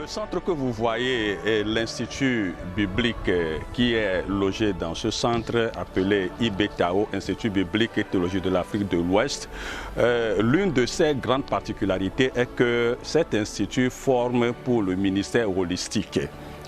Le centre que vous voyez est l'Institut biblique qui est logé dans ce centre appelé IBTAO, Institut biblique et théologie de l'Afrique de l'Ouest. L'une de ses grandes particularités est que cet institut forme pour le ministère holistique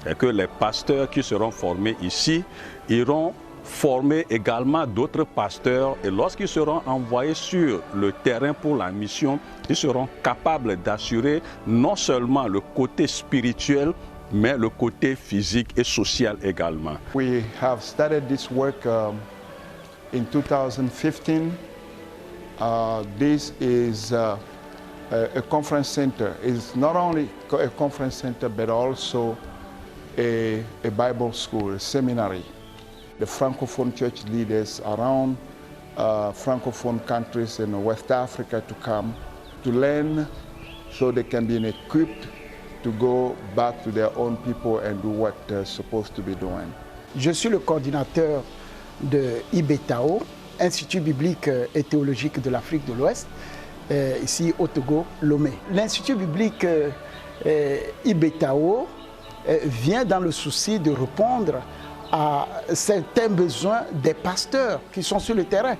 et que les pasteurs qui seront formés ici iront former également d'autres pasteurs et lorsqu'ils seront envoyés sur le terrain pour la mission, ils seront capables d'assurer non seulement le côté spirituel, mais le côté physique et social également. We have started this work in 2015. This is a conference center. It's not only a conference center, but also a Bible school, a seminary. The Francophone church leaders around Francophone countries in West Africa to come to learn so they can be equipped to go back to their own people and do what they're supposed to be doing. Je suis le coordinateur de IBTAO, Institut biblique et théologique de l'Afrique de l'Ouest, ici au Togo, Lomé. L'Institut biblique IBTAO vient dans le souci de répondre à certains besoins des pasteurs qui sont sur le terrain.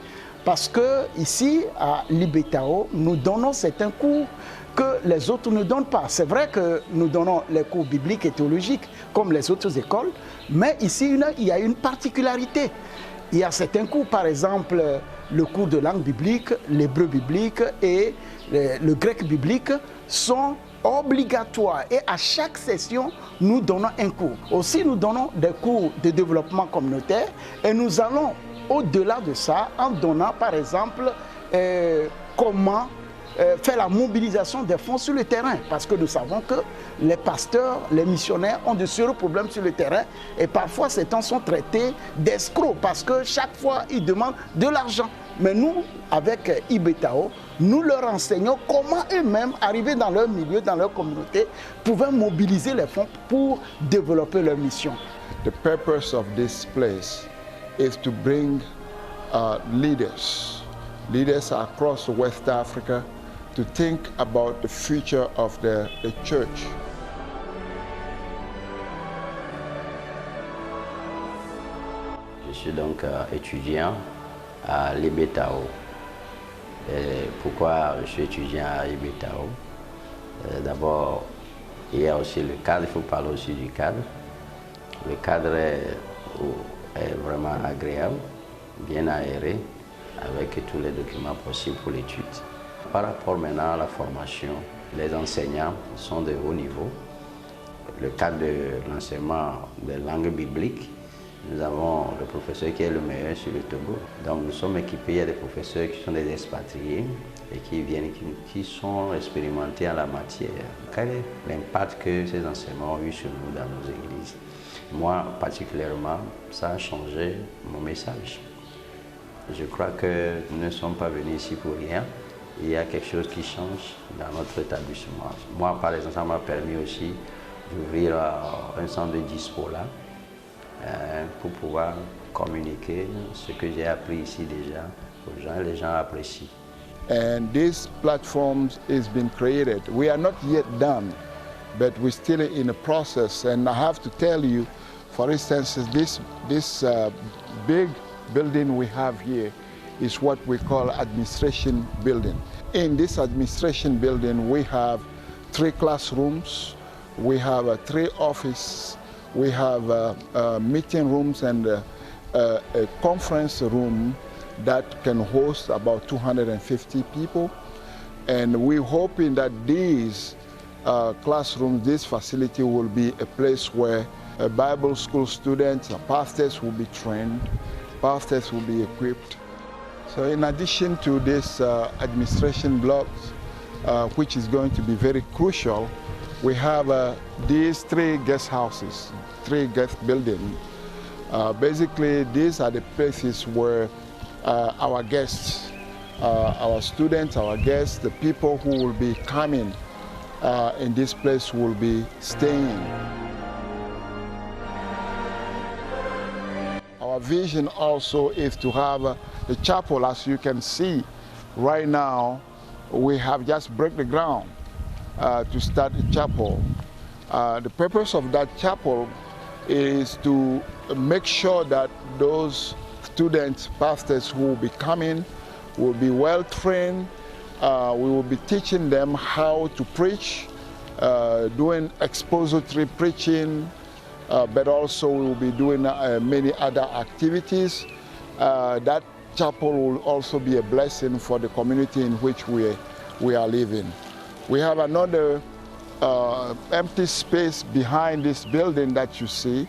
Parce que ici, à l'IBTAO, nous donnons certains cours que les autres ne donnent pas. C'est vrai que nous donnons les cours bibliques et théologiques comme les autres écoles, mais ici, il y a une particularité. Il y a certains cours, par exemple, le cours de langue biblique, l'hébreu biblique et le grec biblique sont obligatoires. Et à chaque session, nous donnons un cours. Aussi, nous donnons des cours de développement communautaire et nous allons au-delà de ça en donnant, par exemple, comment faire la mobilisation des fonds sur le terrain. Parce que nous savons que les pasteurs, les missionnaires ont de sérieux problèmes sur le terrain et parfois ces temps sont traités d'escrocs parce que chaque fois ils demandent de l'argent. Mais nous, avec IBTAO, nous leur enseignons comment eux-mêmes, arriver dans leur milieu, dans leur communauté, pouvaient mobiliser les fonds pour développer leur mission. The purpose of this place is to bring leaders across West Africa to think about the future of the church. Je suis donc étudiant à l'IBTAO. Pourquoi je suis étudiant à l'IBTAO? D'abord, il y a aussi le cadre, il faut parler aussi du cadre. Le cadre est vraiment agréable, bien aéré, avec tous les documents possibles pour l'étude. Par rapport maintenant à la formation, les enseignants sont de haut niveau. Le cadre de l'enseignement des langues bibliques, nous avons le professeur qui est le meilleur sur le Togo. Donc nous sommes équipés, il y a des professeurs qui sont des expatriés et qui viennent, qui sont expérimentés en la matière. Quel est l'impact que ces enseignements ont eu sur nous dans nos églises? Moi particulièrement, ça a changé mon message. Je crois que nous ne sommes pas venus ici pour rien. Il y a quelque chose qui change dans notre établissement. Moi, par exemple, ça m'a permis aussi d'ouvrir un centre de dispo là, pour pouvoir communiquer ce que j'ai appris ici déjà aux gens. Les gens apprécient. And this platform has been created. We are not yet done, but we're still in a process. And I have to tell you, for instance, this big building we have here is what we call administration building. In this administration building, we have 3 classrooms, we have 3 offices, we have meeting rooms and a conference room that can host about 250 people. And we're hoping that these classrooms, this facility will be a place where Bible school students and pastors will be trained, pastors will be equipped. So in addition to this administration blocks, which is going to be very crucial, we have these 3 guest houses, 3 guest buildings. Basically, these are the places where our guests, our students, our guests, the people who will be coming in this place will be staying. Our vision also is to have a chapel. As you can see right now, we have just broke the ground to start a chapel. The purpose of that chapel is to make sure that those students, pastors who will be coming will be well trained. We will be teaching them how to preach, doing expository preaching, but also we will be doing many other activities. That chapel will also be a blessing for the community in which we are living. We have another empty space behind this building that you see.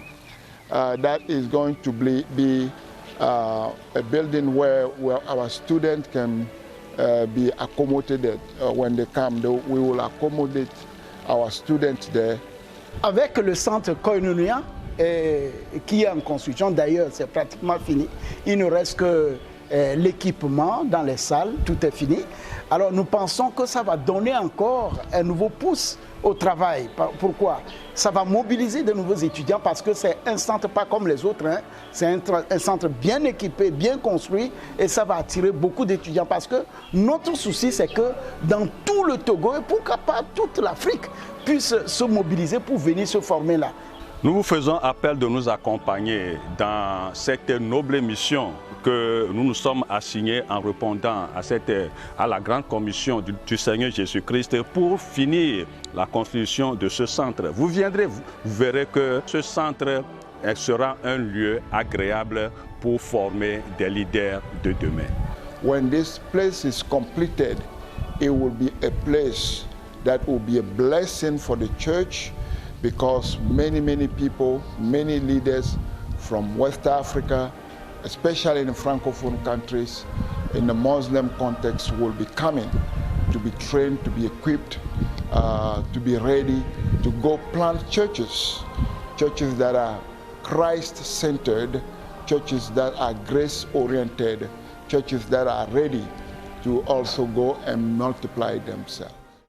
That is going to be a building where our students can be accommodated when they come. We will accommodate our students there. Avec le centre Koinonia qui est en construction, d'ailleurs c'est pratiquement fini, il ne reste que l'équipement dans les salles, tout est fini. Alors nous pensons que ça va donner encore un nouveau pouce au travail. Pourquoi? Ça va mobiliser de nouveaux étudiants parce que c'est un centre pas comme les autres, hein. C'est un centre bien équipé, bien construit et ça va attirer beaucoup d'étudiants parce que notre souci c'est que dans tout le Togo et pourquoi pas toute l'Afrique puisse se mobiliser pour venir se former là. Nous vous faisons appel de nous accompagner dans cette noble mission que nous nous sommes assignés en répondant à la grande commission du Seigneur Jésus-Christ pour finir la construction de ce centre. Vous viendrez, vous verrez que ce centre sera un lieu agréable pour former des leaders de demain. When this place is completed, it will be a place that will be a blessing for the church, because many people, many leaders from West Africa, especially in the Francophone countries, in the Muslim context, will be coming to be trained, to be equipped, to be ready to go plant churches that are Christ-centered, churches that are grace-oriented, churches that are ready to also go and multiply themselves.